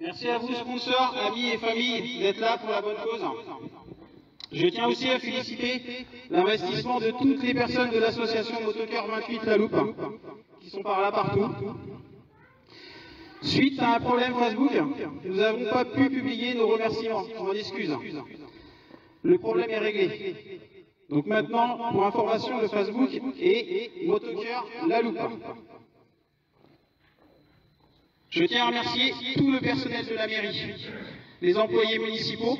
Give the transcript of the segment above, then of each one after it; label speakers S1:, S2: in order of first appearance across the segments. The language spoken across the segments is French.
S1: Merci à vous, sponsors, amis et familles, d'être là pour la bonne cause. Je tiens aussi à féliciter l'investissement de toutes les personnes de l'association Motocoeur 28 La Loupe, qui sont par là partout. Suite à un problème Facebook, nous n'avons pas pu publier nos remerciements. On m'en excuse. Le problème est réglé. Donc maintenant, pour information, le Facebook est Motocoeur La Loupe. Je tiens à remercier tout le personnel de la mairie, les employés municipaux,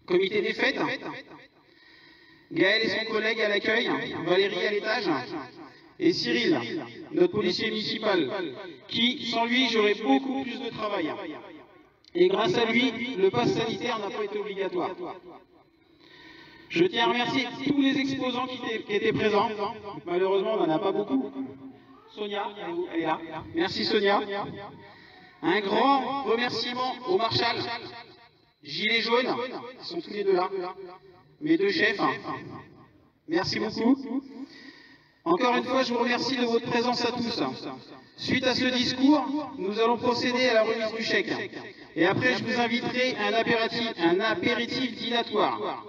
S1: comité des fêtes, Gaël et son collègue à l'accueil, Valérie à l'étage, et Cyril, notre policier municipal, qui, sans lui, j'aurais beaucoup plus de travail. Et grâce à lui, le pass sanitaire n'a pas été obligatoire. Je tiens à remercier tous les exposants qui étaient présents. Malheureusement, on n'en a pas beaucoup. Sonia, elle est là. Merci Sonia. Un grand remerciement au Marshal, Gilet jaune, ils sont tous les deux là. Mes deux chefs. Merci beaucoup. Encore une fois, je vous remercie de votre présence à tous. Suite à ce discours, nous allons procéder à la remise du chèque. Et après, je vous inviterai à un apéritif dînatoire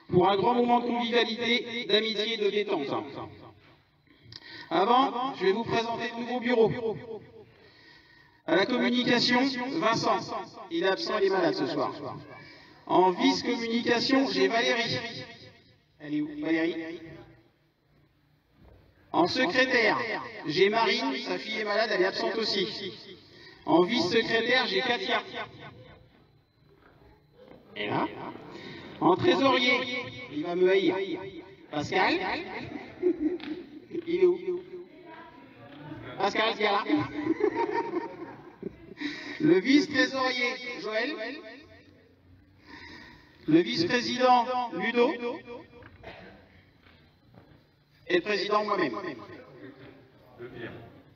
S1: pour un grand moment de convivialité, d'amitié et de détente. Avant, je vais vous présenter de nouveaux bureaux. À la communication, Vincent. Il est absent, il est malade ce soir. En vice-communication, j'ai Valérie. Elle est où, Valérie? En secrétaire, j'ai Marine, sa fille est malade, elle est absente aussi. En vice-secrétaire, j'ai Katia. Et là. En trésorier, il va me haïr. Pascal. Il est où? Pascal, c'est là. Le vice-trésorier, Joël. Le vice-président, Ludo. Et le président, moi-même.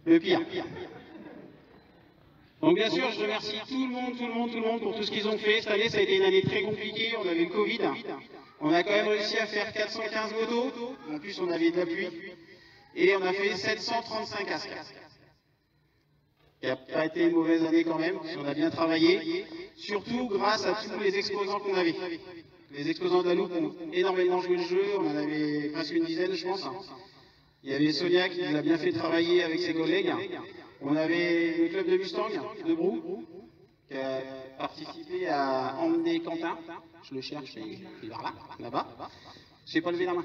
S1: Le pire. Donc bien sûr, je remercie tout le monde pour tout ce qu'ils ont fait. Cette année, ça a été une année très compliquée. On avait le Covid. On a quand même réussi à faire 415 motos. En plus, on avait de la pluie. Et on a fait 735 casques. Il n'a pas été une mauvaise année quand même, on a bien travaillé, surtout grâce à tous les exposants qu'on avait. Les exposants de la Loupe ont énormément joué le jeu, on en avait presque une dizaine je pense. Il y avait Sonia qui nous a bien fait travailler avec ses collègues. On avait le club de Mustang, de Brou, qui a participé à emmener Quentin. Je le cherche, il est là-bas. Je n'ai pas levé la main.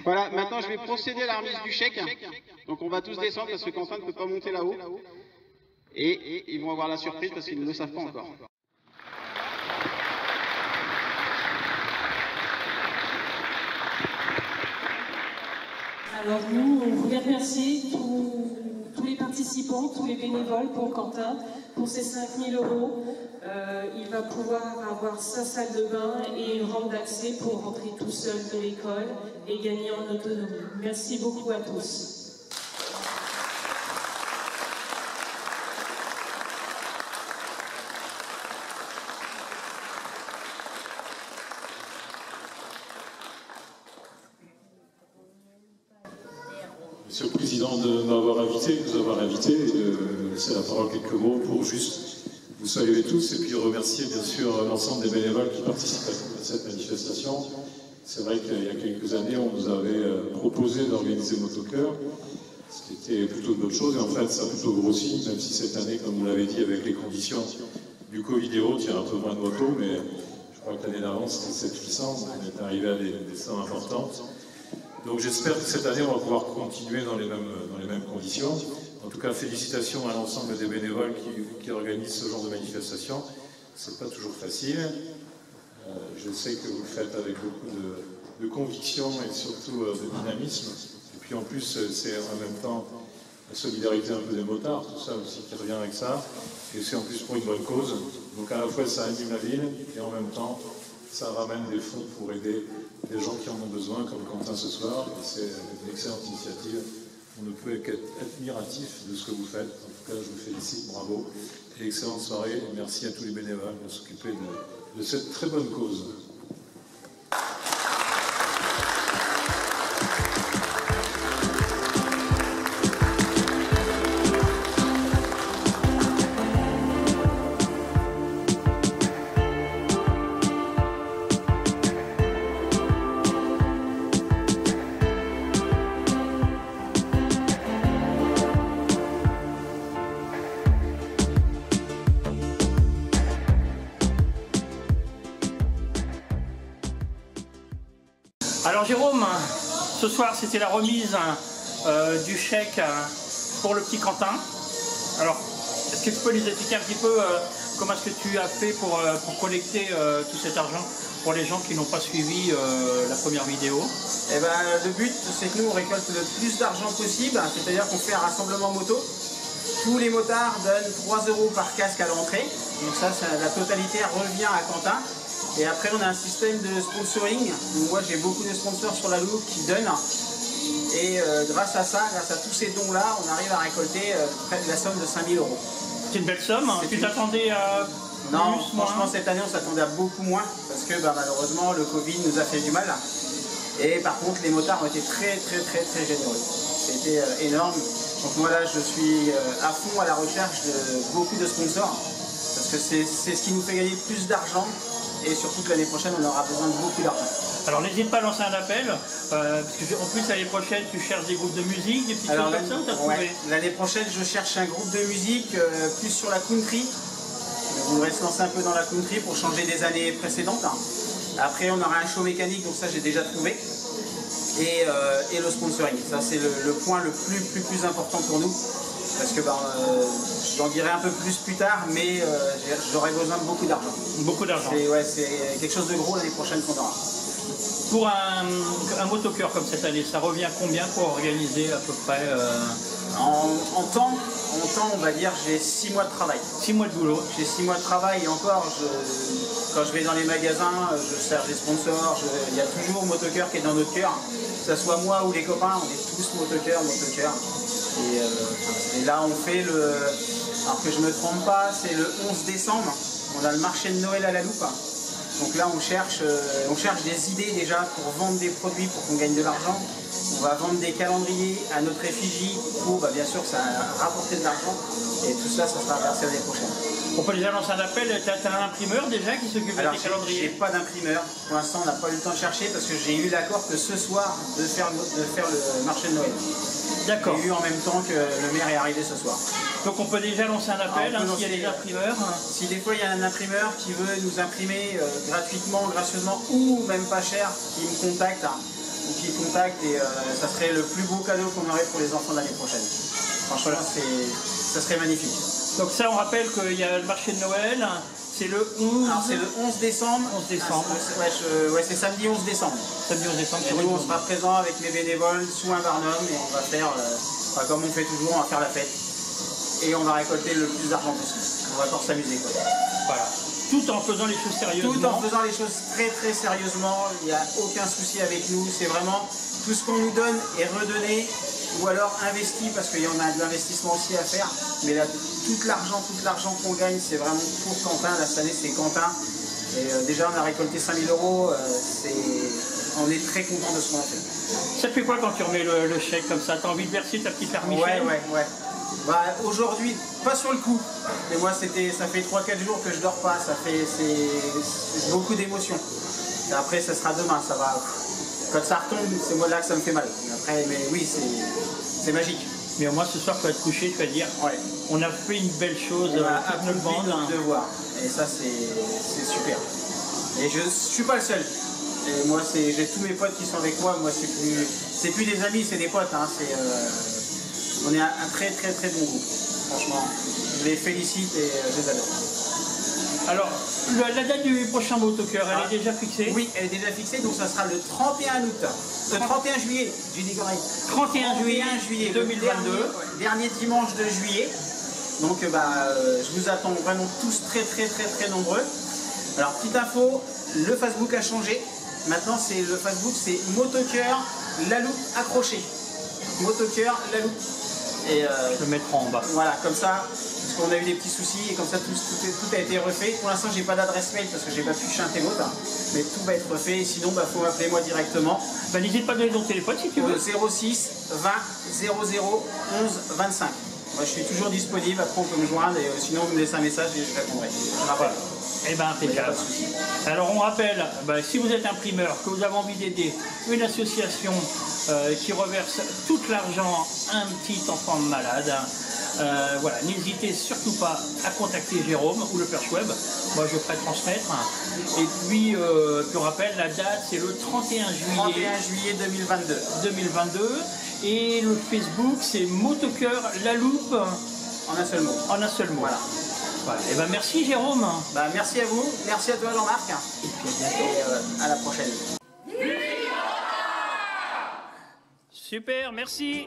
S1: Voilà, maintenant je vais procéder à la remise du chèque. Donc on va tous descendre parce que Quentin ne peut pas monter là-haut. Et ils vont avoir la surprise parce qu'ils ne le savent pas encore.
S2: Alors nous, on voulait remercier tous les participants, tous les bénévoles pour Quentin, pour ces 5 000 €. Il va pouvoir avoir sa salle de bain et une rampe d'accès pour rentrer tout seul de l'école et gagner en autonomie. Merci beaucoup à tous.
S3: Monsieur le Président, de m'avoir invité, de nous avoir invités, et de me laisser la parole quelques mots pour juste vous saluer tous et puis remercier bien sûr l'ensemble des bénévoles qui participent à cette manifestation. C'est vrai qu'il y a quelques années, on nous avait proposé d'organiser Motocoeur, ce qui était plutôt une bonne chose, et en fait ça a plutôt grossi, même si cette année, comme vous l'avez dit, avec les conditions du Covid et autres, il y a un peu moins de motos, mais je crois que l'année d'avant c'était 700, on est arrivé à des sommes importantes. Donc j'espère que cette année, on va pouvoir continuer dans les mêmes conditions. En tout cas, félicitations à l'ensemble des bénévoles qui organisent ce genre de manifestation. C'est pas toujours facile. Je sais que vous le faites avec beaucoup de conviction et surtout de dynamisme. Et puis en plus, c'est en même temps la solidarité un peu des motards, tout ça aussi qui revient avec ça. Et c'est en plus pour une bonne cause. Donc à la fois, ça anime la ville et en même temps, ça ramène des fonds pour aider des gens qui en ont besoin, comme Quentin ce soir, et c'est une excellente initiative. On ne peut qu'être admiratif de ce que vous faites. En tout cas, je vous félicite, bravo, et excellente soirée, et merci à tous les bénévoles de s'occuper de cette très bonne cause.
S4: Alors Jérôme, ce soir c'était la remise du chèque pour le petit Quentin. Alors, est-ce que tu peux nous expliquer un petit peu comment est-ce que tu as fait pour collecter tout cet argent pour les gens qui n'ont pas suivi la première vidéo?
S1: Eh ben, le but, c'est que nous, on récolte le plus d'argent possible, c'est-à-dire qu'on fait un rassemblement moto. Tous les motards donnent 3 € par casque à l'entrée. Donc ça, la totalité revient à Quentin. Et après, on a un système de sponsoring. Donc moi, j'ai beaucoup de sponsors sur la loupe qui donnent. Et grâce à ça, grâce à tous ces dons-là, on arrive à récolter près de la somme de 5 000 €.
S4: C'est une belle somme. Tu t'attendais à
S1: Non,
S4: plus,
S1: franchement, cette année, on s'attendait à beaucoup moins. Parce que malheureusement, le Covid nous a fait du mal. Et par contre, les motards ont été très généreux. C'était énorme. Donc moi, là, je suis à fond à la recherche de beaucoup de sponsors. Parce que c'est ce qui nous fait gagner plus d'argent. Et surtout que l'année prochaine, on aura besoin de beaucoup d'argent.
S4: Alors n'hésite pas à lancer un appel, parce qu'en plus l'année prochaine tu cherches des groupes de musique, des petites choses comme ça, t'as trouvé?
S1: L'année prochaine je cherche un groupe de musique plus sur la country. On voudrait se lancer un peu dans la country pour changer des années précédentes. Après on aura un show mécanique, donc ça j'ai déjà trouvé. Et le sponsoring, ça c'est le point le plus important pour nous. Parce que je t'en dirai un peu plus tard, mais j'aurai besoin de beaucoup d'argent.
S4: Beaucoup d'argent.
S1: C'est quelque chose de gros l'année prochaine qu'on aura.
S4: Pour un motocœur comme cette année, ça revient combien pour organiser à peu près
S1: En temps, on va dire, j'ai 6 mois de travail.
S4: 6 mois de boulot.
S1: J'ai 6 mois de travail et encore, quand je vais dans les magasins, je cherche des sponsors, il y a toujours Motocœur qui est dans notre cœur. Que ce soit moi ou les copains, on est tous Motocœur. Et là, on fait alors que je ne me trompe pas, c'est le 11 décembre. On a le marché de Noël à la loupe. Donc là, on cherche des idées déjà pour vendre des produits pour qu'on gagne de l'argent. On va vendre des calendriers à notre effigie pour, bien sûr, ça a rapporté de l'argent. Et tout ça, ça sera versé l'année prochaine.
S4: On peut déjà lancer un appel. Tu as un imprimeur déjà qui s'occupe de tes calendriers?
S1: J'ai pas d'imprimeur. Pour l'instant, on n'a pas eu le temps de chercher parce que j'ai eu l'accord que ce soir de faire le marché de Noël.
S4: D'accord.
S1: J'ai eu en même temps que le maire est arrivé ce soir.
S4: Donc on peut déjà lancer un appel s'il y a des imprimeurs.
S1: Si des fois il y a un imprimeur qui veut nous imprimer gratuitement, gracieusement ou même pas cher, qui me contacte, ou qui contacte, et ça serait le plus beau cadeau qu'on aurait pour les enfants de l'année prochaine. Franchement, ça serait magnifique.
S4: Donc ça, on rappelle qu'il y a le marché de Noël, c'est le 11...
S1: Alors c'est le 11 décembre.
S4: 11 décembre.
S1: C'est samedi 11 décembre.
S4: Samedi 11 décembre.
S1: Et nous, on sera présents avec mes bénévoles sous un barnum et on va faire, comme on fait toujours, on va faire la fête. Et on va récolter le plus d'argent possible. On va encore s'amuser.
S4: Voilà. Tout en faisant les choses sérieusement.
S1: Tout en faisant les choses très sérieusement. Il n'y a aucun souci avec nous. C'est vraiment tout ce qu'on nous donne est redonné ou alors investi parce qu'il y en a de l'investissement aussi à faire. Mais là, tout l'argent qu'on gagne, c'est vraiment pour Quentin. Là, cette année, c'est Quentin. Et déjà, on a récolté 5 000 €. On est très content de ce qu'on a fait.
S4: Ça te fait quoi quand tu remets le chèque comme ça? T'as envie de verser ta petite permission?
S1: Ouais. Aujourd'hui, pas sur le coup, mais moi ça fait 3-4 jours que je dors pas, c'est beaucoup d'émotions. Après ça sera demain, ça va. Quand ça retombe, c'est moi là que ça me fait mal. Après, mais oui, c'est magique.
S4: Mais au moins ce soir tu vas te coucher, tu vas dire on a fait une belle chose,
S1: on a
S4: toute notre bande.
S1: De voir. Et ça c'est super. Et je suis pas le seul. Et moi j'ai tous mes potes qui sont avec moi, c'est plus des amis, c'est des potes. On est un très bon groupe, franchement. Je les félicite et je les adore.
S4: Alors, la date du prochain Motocœur, elle est déjà fixée?
S1: Oui, elle est déjà fixée, donc ça sera le 31 août. Le 31 juillet, j'ai dit correct.
S4: 31 juillet 2022.
S1: Dernier dimanche de juillet. Donc je vous attends vraiment tous très nombreux. Alors, petite info, le Facebook a changé. Maintenant, le Facebook, c'est Motocœur, la loupe accrochée. Motocœur, la loupe. Et
S4: je le mettrai en bas.
S1: Voilà, comme ça, parce qu'on a eu des petits soucis et comme ça tout a été refait. Pour l'instant, j'ai pas d'adresse mail parce que j'ai pas pu chanter l'autre, mais tout va être refait. Et sinon, faut m'appeler moi directement.
S4: N'hésite pas à donner ton téléphone si tu veux.
S1: 06 20 00 11 25. Moi, je suis toujours disponible. Après, on peut me joindre et sinon, vous me laissez un message et je répondrai.
S4: Voilà. Eh bien, impeccable. Alors, on rappelle, si vous êtes imprimeur, que vous avez envie d'aider une association qui reverse tout l'argent à un petit enfant malade, Voilà, n'hésitez surtout pas à contacter Jérôme ou le Perche Web. Moi, je ferai transmettre. Et puis, on rappelle, la date, c'est le 31 juillet 2022. Et le Facebook, c'est Motocoeur La Loupe.
S5: En un seul mot.
S4: En un seul mot.
S5: Voilà.
S4: Voilà. Et ben merci Jérôme.
S5: Bah, merci à vous, merci à toi Jean-Marc. Et puis à la prochaine.
S4: Super, merci.